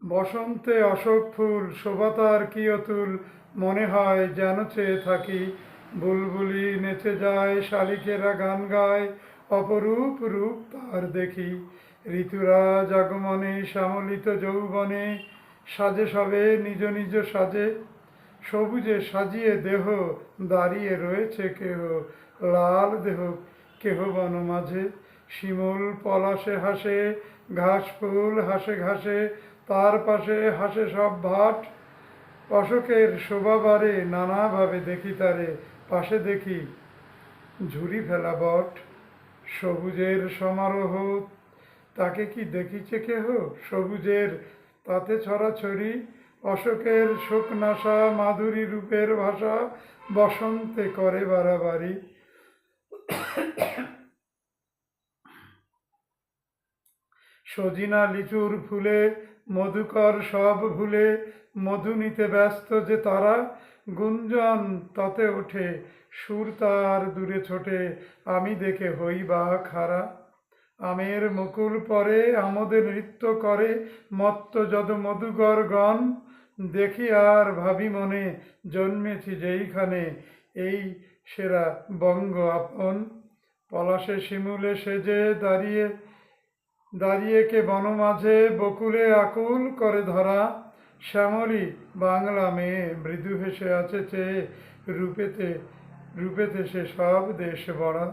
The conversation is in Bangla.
বসন্তে অশোক ফুল শোভা তার কি অতুল, মনে হয় যেন চেয়ে থাকি। বুলবুলি নেচে যায়, শালিকেরা গান গায়, অপরূপ রূপ তার দেখি। ঋতুরাজ আগমনে শ্যামলিত যৌবনে, সাজে সবে নিজ নিজ সাজে। সবুজে সাজিয়ে দেহ, দাঁড়িয়ে রয়েছে কেহ, লাল দেহ কেহ বন মাঝে। শিমুল পলাশে হাসে, ঘাস ফুল হাসে ঘাসে, তার পাশে হাসে সব ভাট। অশোকের শোভা বাড়ে নানাভাবে দেখি তারে, পাশে দেখি ঝুরি ফেলা বট। সবুজের সমারোহ, তাকে কি দেখিছে কেহ? সবুজের তাতে ছড়াছড়ি, অশোকের শোকনাশা মাধুরী রূপের ভাষা, বসন্তে করে বাড়াবাড়ি। সজিনা লিচুর ফুলে মধুকর সব ভুলে, মধু নিতে ব্যস্ত যে তারা। গুঞ্জন তাতে ওঠে, সুর তার দূরে ছোটে, আমি দেখে হই বা খাড়া। আমের মুকুল পরে আমোদে নৃত্য করে, মত্ত যদ মধুকর গণ। দেখি আর ভাবি মনে, জন্মেছি যেইখানে, এই সেরা বঙ্গ আপন। পলাশে শিমুলে সেজে দাঁড়িয়ে দাঁড়িয়ে কে বন মাঝে, বকুলে আকুল করে ধরা। শ্যামলী বাংলা মেয়ে মৃদু হেসে আছে চেয়ে, রূপেতে রূপেতে সে সব দেশ ভরা।